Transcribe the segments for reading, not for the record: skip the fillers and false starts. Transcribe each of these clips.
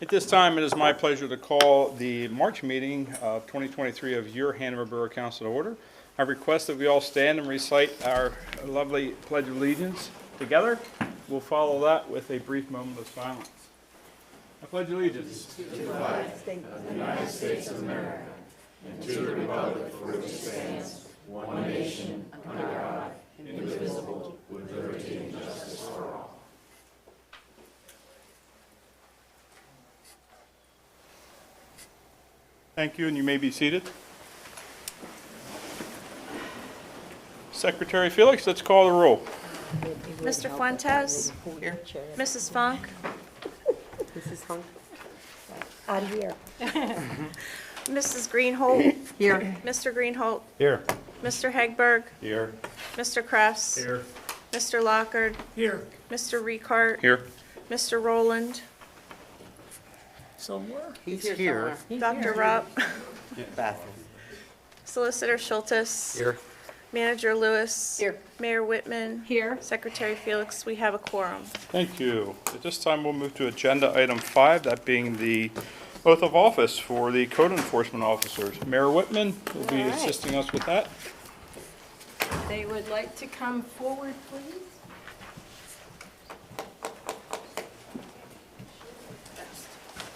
At this time, it is my pleasure to call the March meeting of 2023 of your Hanover Borough Council to order. I request that we all stand and recite our lovely Pledge of Allegiance together. We'll follow that with a brief moment of silence. I pledge allegiance to the flag of the United States of America and to the republic for which it stands, one nation, under God, indivisible, with liberty and justice for all. Thank you, and you may be seated. Secretary Felix, let's call the roll. Mr. Fuentes? Here. Mrs. Funk? Mrs. Funk. Out of here. Mrs. Greenholt? Here. Mr. Greenholt? Here. Mr. Hegberg? Here. Mr. Kress? Here. Mr. Lockard? Here. Mr. Ricart? Here. Mr. Rowland? Somewhere? He's here. Dr. Rupp? Bathroom. Solicitor Schultes? Here. Manager Lewis? Here. Mayor Whitman? Here. Secretary Felix, we have a quorum. Thank you. At this time, we'll move to agenda item 5, that being the oath of office for the code enforcement officers. Mayor Whitman will be All right. assisting us with that. They would like to come forward, please.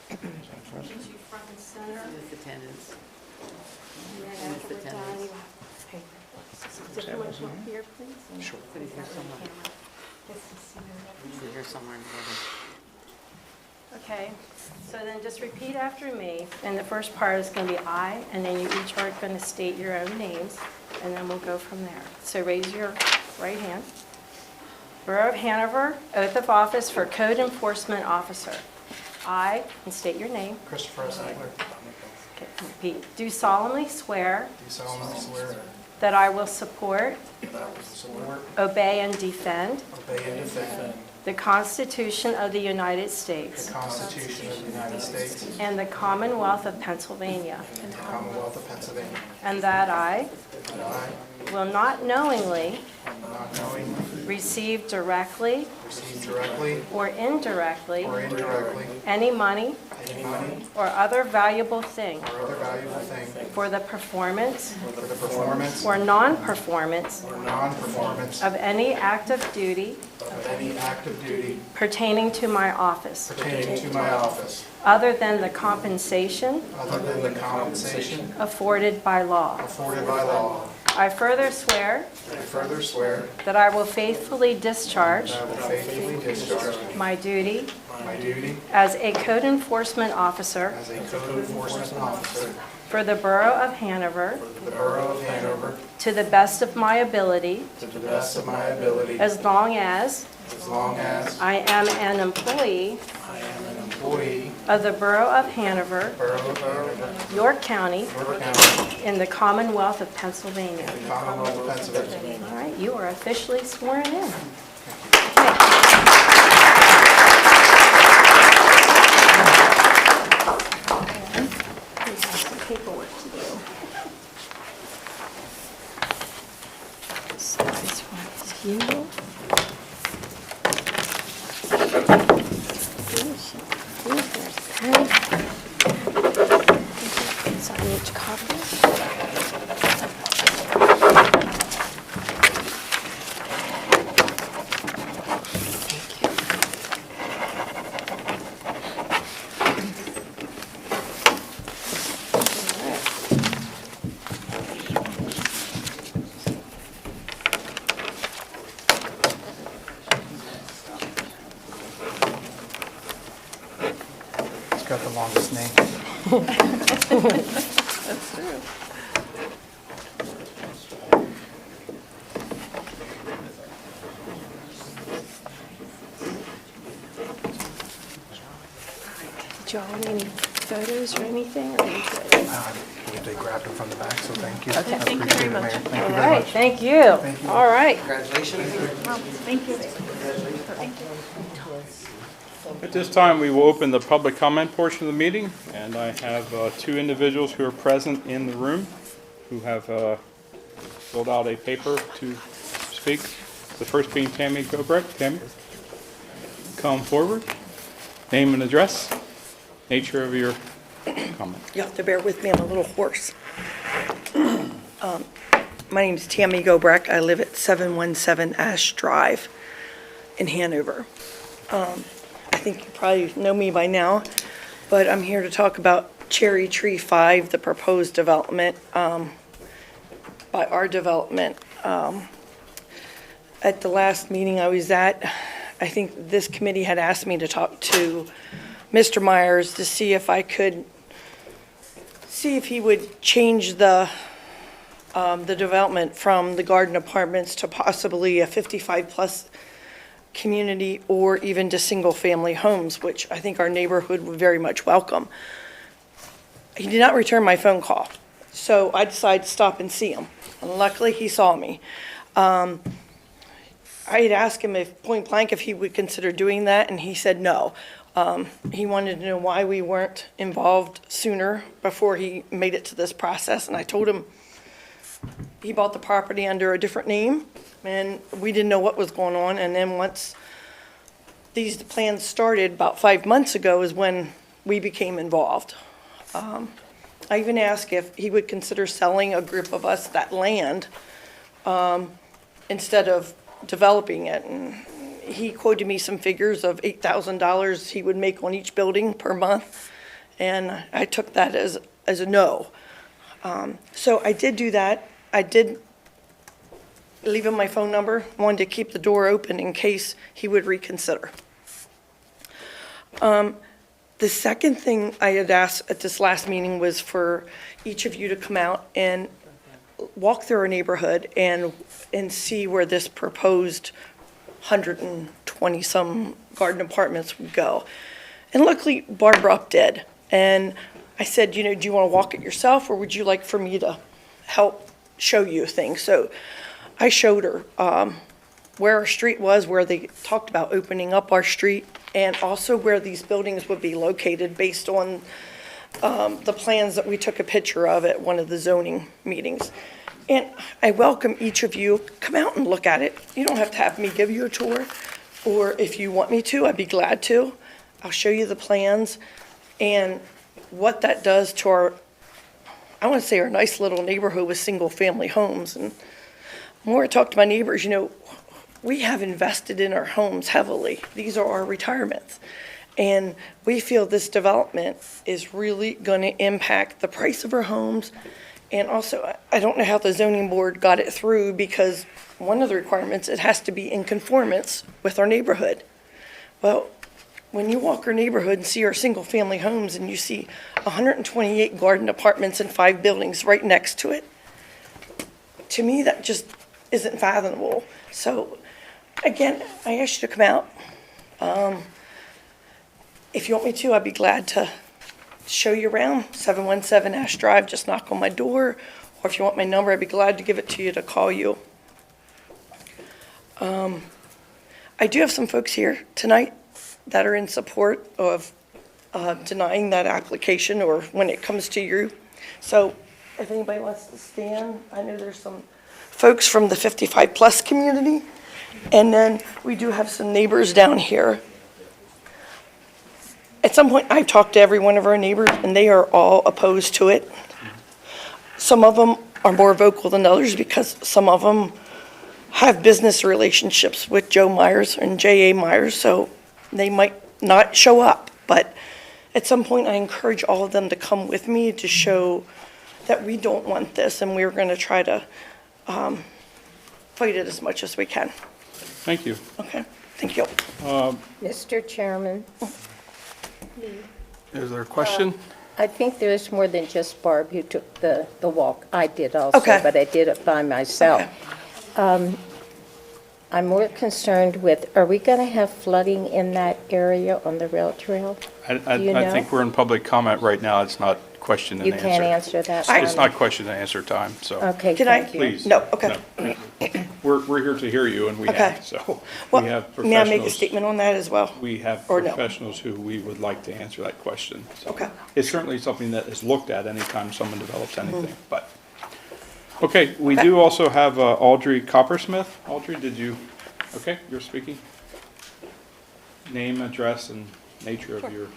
Get you front and center. With attendance. And then With after we're the done, tenants. you have paper. Just one up here, please. Sure. Put it here somewhere. Just to see your- Put it here somewhere in the building. Okay, so then just repeat after me, and the first part is going to be I, and then you each are going to state your own names, and then we'll go from there. So raise your right hand. Borough of Hanover, oath of office for code enforcement officer. I, and state your name. Christopher S. Eigler, Okay, repeat. Do solemnly swear do solemnly swear that I will support, that I will support, obey, and defend obey, and defend the Constitution of the United the States Constitution of the United States and the Commonwealth of Pennsylvania, and the Commonwealth of Pennsylvania, and that I and I, will not knowingly not knowingly, receive directly receive directly or indirectly or indirectly any money any money or other valuable thing or other valuable thing for the performance for the performance or non-performance or non-performance of any active duty of any active duty pertaining to my office, pertaining to my office, other than the compensation other than the compensation afforded by law. afforded by law. I further swear I further swear that I will faithfully discharge that I will faithfully discharge my duty my duty as a code enforcement officer as a code enforcement officer for the Borough of Hanover for the Borough of Hanover to the best of my ability, to the best of my ability, as long as long as I am an employee I am an employee of the Borough of Hanover, Borough of Hanover, York County, York County, in the Commonwealth of Pennsylvania. the Commonwealth of Pennsylvania. All right, you are officially sworn in. Paperwork to do. So this one is you. Here's a pen. Sign each copy. He's got the longest name. That's true. Did y'all want any photos or anything? Or are you good? I believe they grabbed him from the back, so thank you. Okay. I Thank you appreciate very it, Mayor. All Thank you very right, much. thank you. Thank you. All right. Congratulations. Thank you. At this time, we will open the public comment portion of the meeting, and I have two individuals who are present in the room who have filled out a paper to speak. The first being Tammy Gobrecht. Tammy, come forward. Name and address. Nature of your comment. You have to bear with me, I'm a little hoarse. My name's Tammy Gobrecht. I live at 717 Ash Drive in Hanover. I think you probably know me by now, but I'm here to talk about Cherry Tree 5, the proposed development by our development. At the last meeting I was at, I think this committee had asked me to talk to Mr. Myers to see if he would change the development from the garden apartments to possibly a 55-plus community or even to single-family homes, which I think our neighborhood would very much welcome. He did not return my phone call, so I decided to stop and see him. And luckily, he saw me. I had asked him if, point blank, if he would consider doing that, and he said no. He wanted to know why we weren't involved sooner before he made it to this process, and I told him he bought the property under a different name, and we didn't know what was going on, and then once these plans started about 5 months ago is when we became involved. I even asked if he would consider selling a group of us that land instead of developing it, and he quoted me some figures of $8,000 he would make on each building per month, and I took that as a no. So I did do that. I did leave him my phone number, wanted to keep the door open in case he would reconsider. The second thing I had asked at this last meeting was for each of you to come out and walk through our neighborhood and see where this proposed 120-some garden apartments would go. And luckily, Barbara up did. And I said, do you want to walk it yourself, or would you like for me to help show you things? So I showed her where our street was, where they talked about opening up our street, and also where these buildings would be located based on the plans that we took a picture of at one of the zoning meetings. And I welcome each of you, come out and look at it. You don't have to have me give you a tour, or if you want me to, I'd be glad to. I'll show you the plans and what that does to our, I want to say, our nice little neighborhood with single-family homes. And the more I talk to my neighbors, we have invested in our homes heavily. These are our retirements. And we feel this development is really going to impact the price of our homes. And also, I don't know how the zoning board got it through, because one of the requirements, it has to be in conformance with our neighborhood. Well, when you walk our neighborhood and see our single-family homes and you see 128 garden apartments and 5 buildings right next to it, to me, that just isn't fathomable. So, again, I ask you to come out. If you want me to, I'd be glad to show you around. 717 Ash Drive, just knock on my door. Or if you want my number, I'd be glad to give it to you to call you. I do have some folks here tonight that are in support of denying that application, or when it comes to you. So if anybody wants to stand, I know there's some folks from the 55-plus community, and then we do have some neighbors down here. At some point, I've talked to every one of our neighbors, and they are all opposed to it. Some of them are more vocal than others because some of them have business relationships with Joe Myers and J.A. Myers, so they might not show up. But at some point, I encourage all of them to come with me to show that we don't want this, and we're going to try to fight it as much as we can. Thank you. Okay, thank you. Mr. Chairman, Is there a question? I think there's more than just Barb who took the walk. I did also, Okay. but I did it by myself. I'm more concerned with, are we going to have flooding in that area on the rail trail? I Do you know? think we're in public comment right now. It's not question and You answer. can't answer that? It's not question and answer time, so. Okay, Can I- thank you. Please. No, okay. No. We're here to hear you, and we Okay. have, so. Well, We have may I make a professionals. statement on that as well? We have Or no? professionals who we would like to answer that question. So Okay. It's certainly something that is looked at anytime someone develops anything, but. Okay, we do also have Audrey Coppersmith. Audrey, did you, okay, you're speaking? Name, address, and nature of your,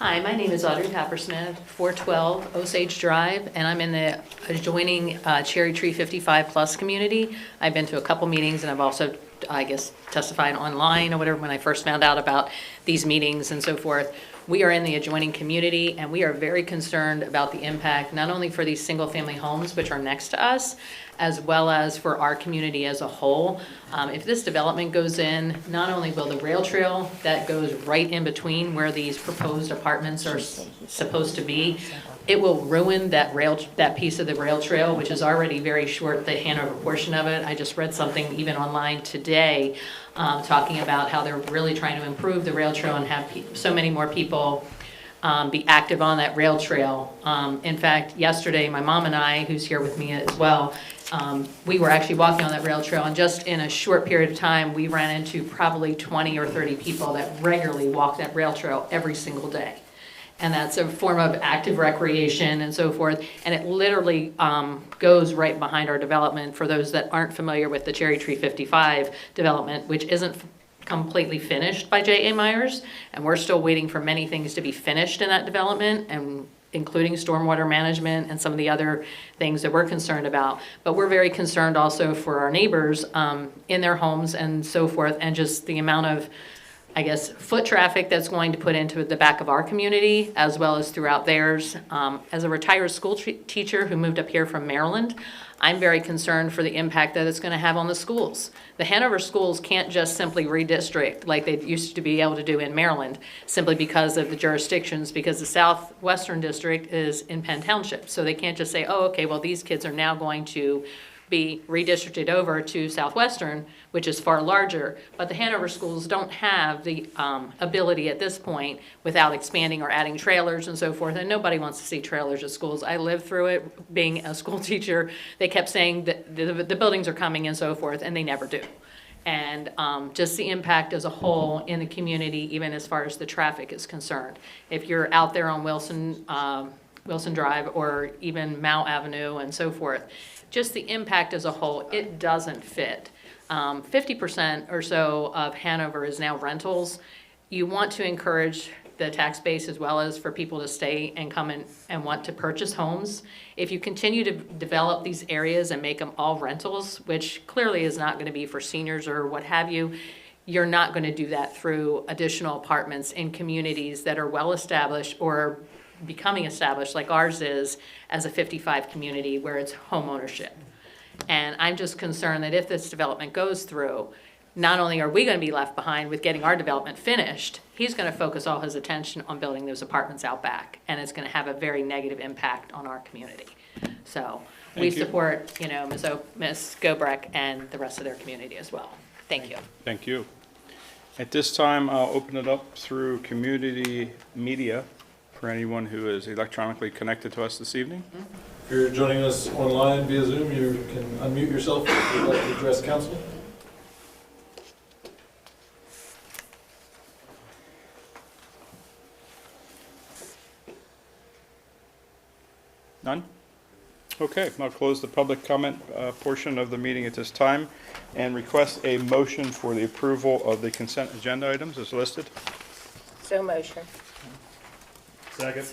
Hi, my name is Audrey Pappersmith, 412 Osage Drive, and I'm in the adjoining Cherry Tree 55 Plus community. I've been to a couple meetings, and I've also, I guess, testified online or whatever when I first found out about these meetings and so forth. We are in the adjoining community, and we are very concerned about the impact, not only for these single-family homes, which are next to us, as well as for our community as a whole. If this development goes in, not only will the rail trail that goes right in between where these proposed apartments are supposed to be, it will ruin that piece of the rail trail, which is already very short, the Hanover portion of it. I just read something even online today talking about how they're really trying to improve the rail trail and have so many more people be active on that rail trail. In fact, yesterday, my mom and I, who's here with me as well, we were actually walking on that rail trail, and just in a short period of time, we ran into probably 20 or 30 people that regularly walk that rail trail every single day. And that's a form of active recreation and so forth, and it literally goes right behind our development. For those that aren't familiar with the Cherry Tree 55 development, which isn't completely finished by J.A. Myers, and we're still waiting for many things to be finished in that development, and including stormwater management and some of the other things that we're concerned about. But we're very concerned also for our neighbors in their homes and so forth, and just the amount of, I guess, foot traffic that's going to put into the back of our community as well as throughout theirs. As a retired school teacher who moved up here from Maryland, I'm very concerned for the impact that it's going to have on the schools. The Hanover schools can't just simply redistrict like they used to be able to do in Maryland, simply because of the jurisdictions, because the Southwestern District is in Penn Township. So they can't just say, oh, okay, well, these kids are now going to be redistricted over to Southwestern, which is far larger, but the Hanover schools don't have the ability at this point without expanding or adding trailers and so forth, and nobody wants to see trailers at schools. I lived through it being a school teacher. They kept saying that the buildings are coming and so forth, and they never do. And just the impact as a whole in the community, even as far as the traffic is concerned. If you're out there on Wilson Drive or even Mount Avenue and so forth, just the impact as a whole, it doesn't fit. 50% or so of Hanover is now rentals. You want to encourage the tax base as well as for people to stay and come in and want to purchase homes. If you continue to develop these areas and make them all rentals, which clearly is not going to be for seniors or what have you, you're not going to do that through additional apartments in communities that are well established or becoming established like ours is as a 55 community where it's home ownership. And I'm just concerned that if this development goes through, not only are we going to be left behind with getting our development finished, he's going to focus all his attention on building those apartments out back, and it's going to have a very negative impact on our community. So we Thank you. support, Ms. Gobrecht and the rest of their community as well. Thank you. Thank you. At this time, I'll open it up through community media for anyone who is electronically connected to us this evening. If you're joining us online via Zoom, you can unmute yourself if you'd like to address council. None? Okay, I'll close the public comment portion of the meeting at this time and request a motion for the approval of the consent agenda items as listed. So motion. Second.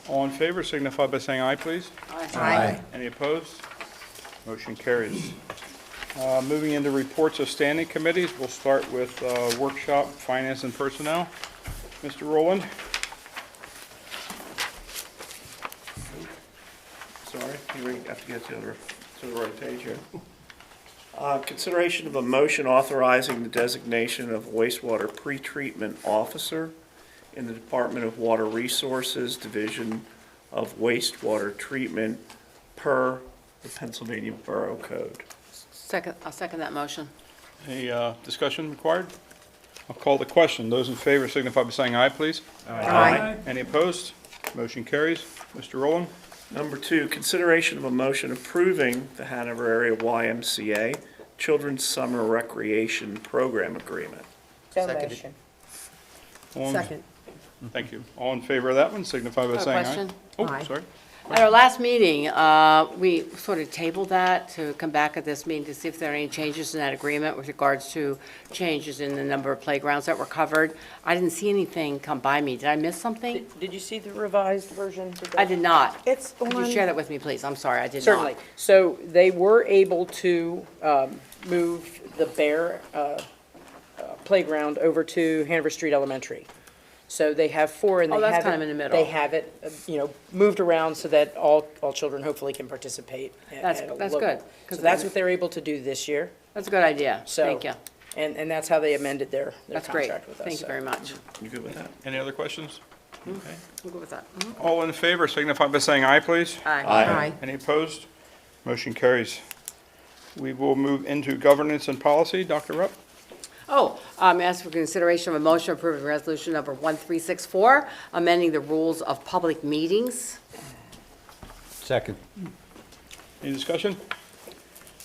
All in favor signify by saying aye, please. Aye. Any opposed? Motion carries. Moving into reports of standing committees, we'll start with workshop, finance and personnel. Mr. Rowland? Sorry, you have to get to the right page here. Consideration of a motion authorizing the designation of wastewater pretreatment officer in the Department of Water Resources, Division of Wastewater Treatment, per the Pennsylvania Borough Code. I'll second that motion. Any discussion required? I'll call the question. Those in favor signify by saying aye, please. Aye. Any opposed? Motion carries. Mr. Rowland? Number 2, consideration of a motion approving the Hanover Area YMCA Children's Summer Recreation Program Agreement. So Second. motion. All in- Second. Thank you. All in favor of that one signify by saying aye. Question? Oh, Aye. sorry. At our last meeting, we sort of tabled that to come back at this meeting to see if there are any changes in that agreement with regards to changes in the number of playgrounds that were covered. I didn't see anything come by me. Did I miss something? Did you see the revised version? I did not. It's Could you on- share that with me, please? I'm sorry, I did not. Certainly. So they were able to move the Bear playground over to Hanover Street Elementary. So they have four, and they Oh, have that's it. kind of in the middle. They have it, moved around so that all children hopefully can participate. That's at a good, local. 'cause So that's what they're able to do this year. That's a good idea. So- Thank you. And that's how they amended their That's great. contract with us. Thank you so. very much. You good with that? Any other questions? We'll go with that. Mhm. All in favor signify by saying aye, please. Aye. Any opposed? Motion carries. We will move into governance and policy. Dr. Rupp? Oh, ask for consideration of a motion approving resolution number 1364, amending the rules of public meetings. Second. Any discussion?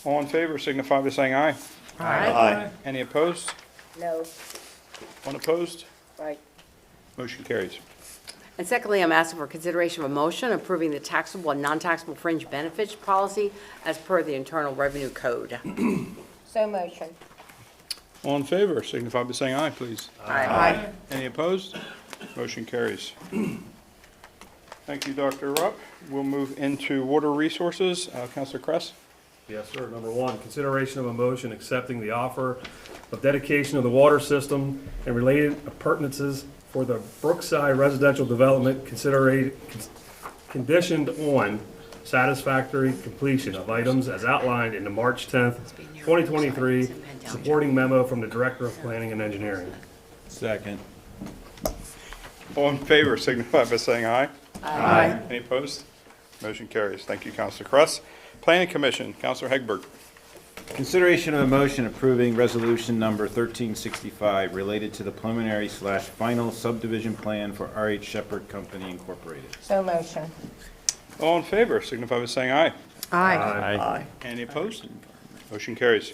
All in favor signify by saying aye. Aye. Any opposed? No. One opposed? Right. Motion carries. And secondly, I'm asking for consideration of a motion approving the taxable and non-taxable fringe benefits policy as per the Internal Revenue Code. So motion. All in favor signify by saying aye, please. Aye. Any opposed? Motion carries. Thank you, Dr. Rupp. We'll move into water resources. Counselor Kress? Yes, sir. Number one, consideration of a motion accepting the offer of dedication of the water system and related appurtenances for the Brookside residential development conditioned on satisfactory completion of items as outlined in the March 10th, 2023 supporting memo from the Director of Planning and Engineering. Second. All in favor signify by saying aye. Aye. Any opposed? Motion carries. Thank you, Counselor Kress. Planning Commission, Counselor Hegberg. Consideration of a motion approving resolution number 1365 related to the preliminary/final subdivision plan for R.H. Shepherd Company Incorporated. So motion. All in favor signify by saying aye. Aye. Any opposed? Motion carries.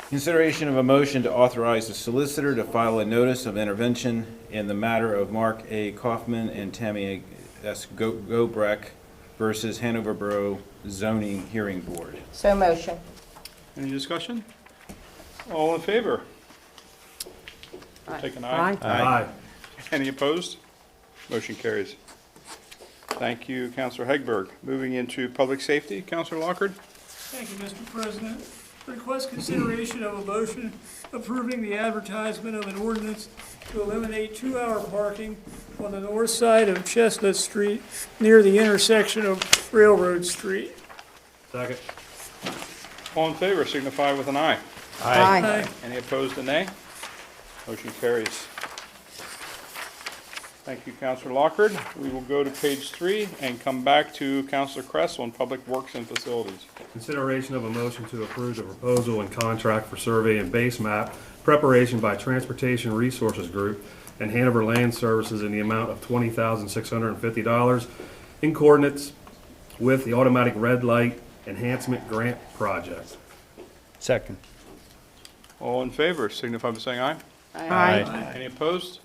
Consideration of a motion to authorize the solicitor to file a notice of intervention in the matter of Mark A. Kaufman and Tammy S. Gobrecht versus Hanover Borough Zoning Hearing Board. So motion. Any discussion? All in favor? Take an aye. Aye. Any opposed? Motion carries. Thank you, Counselor Hegberg. Moving into public safety, Counselor Lockard. Thank you, Mr. President. Request consideration of a motion approving the advertisement of an ordinance to eliminate 2-hour parking on the north side of Chestnut Street near the intersection of Railroad Street. Second. All in favor signify with an aye. Aye. Any opposed, a nay? Motion carries. Thank you, Counselor Lockard. We will go to page 3 and come back to Counselor Kress on Public Works and Facilities. Consideration of a motion to approve the proposal and contract for survey and base map preparation by Transportation Resources Group and Hanover Land Services in the amount of $20,650 in coordinates with the automatic red light enhancement grant project. Second. All in favor signify by saying aye. Aye. Any opposed?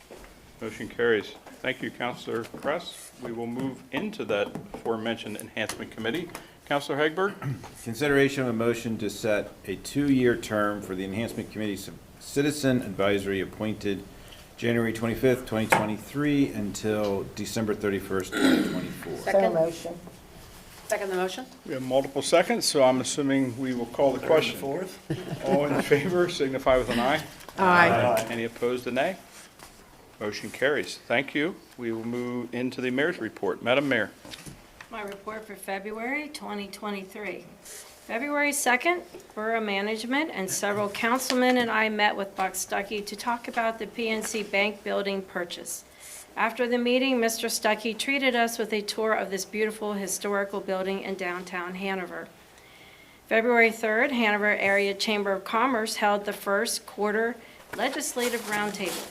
Motion carries. Thank you, Counselor Kress. We will move into that aforementioned Enhancement Committee. Counselor Hegberg? Consideration of a motion to set a 2-year term for the Enhancement Committee's Citizen Advisory appointed January 25th, 2023 until December 31st, 2024. So motion. Second the motion? We have multiple seconds, so I'm assuming we will call the question. Fourth? All in favor signify with an aye. Aye. Any opposed, a nay? Motion carries. Thank you. We will move into the mayor's report. Madam Mayor. My report for February 2023. February 2nd, Borough Management and several councilmen and I met with Buck Stuckey to talk about the PNC Bank building purchase. After the meeting, Mr. Stuckey treated us with a tour of this beautiful historical building in downtown Hanover. February 3rd, Hanover Area Chamber of Commerce held the first quarter legislative roundtable.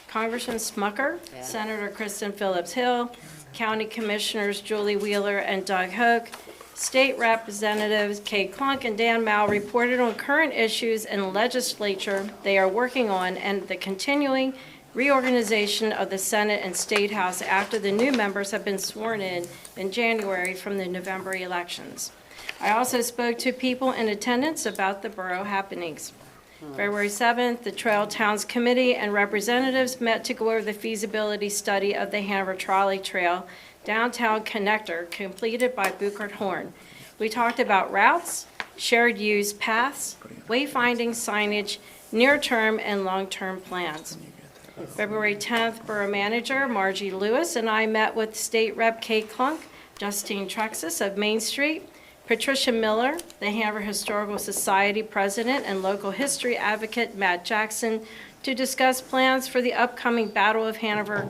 Congressman Smucker, Senator Kristen Phillips Hill, County Commissioners Julie Wheeler and Doug Hoke, State Representatives Kay Klunk and Dan Mao reported on current issues in the legislature they are working on and the continuing reorganization of the Senate and State House after the new members have been sworn in January from the November elections. I also spoke to people in attendance about the borough happenings. February 7th, the Trail Towns Committee and representatives met to go over the feasibility study of the Hanover Trolley Trail Downtown Connector completed by Buchert Horn. We talked about routes, shared use paths, wayfinding signage, near-term and long-term plans. February 10th, Borough Manager Margie Lewis and I met with State Rep Kate Klunk, Justine Trexis of Main Street, Patricia Miller, the Hanover Historical Society President and local history advocate Matt Jackson, to discuss plans for the upcoming Battle of Hanover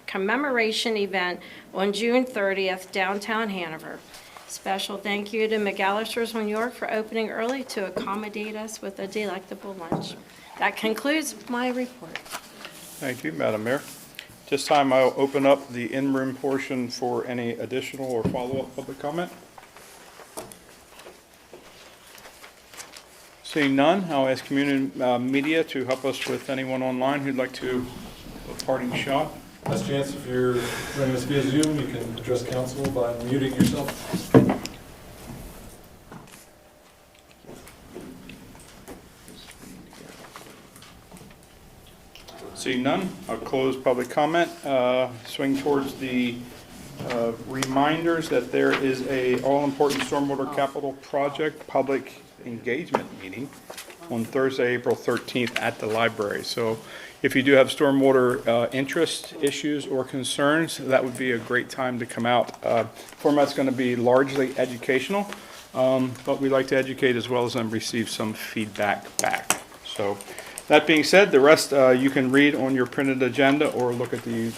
commemoration event on June 30th, downtown Hanover. Special thank you to McAllister's New York for opening early to accommodate us with a delectable lunch. That concludes my report. Thank you, Madam Mayor. This time I'll open up the in-room portion for any additional or follow-up public comment. Seeing none, I'll ask community media to help us with anyone online who'd like to a parting shot. Last chance, if you're joining us via Zoom, you can address council by muting yourself. Seeing none, I'll close public comment. Swing towards the reminders that there is a all-important stormwater capital project public engagement meeting on Thursday, April 13th at the library. So if you do have stormwater interest, issues, or concerns, that would be a great time to come out. Format's going to be largely educational, but we like to educate as well as then receive some feedback back. So that being said, the rest you can read on your printed agenda or look at the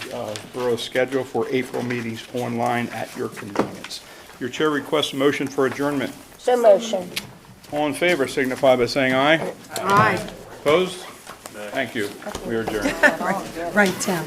borough schedule for April meetings online at your convenience. Your chair requests a motion for adjournment. So motion. All in favor signify by saying aye. Aye. Opposed? Thank you. We are adjourned. Right down.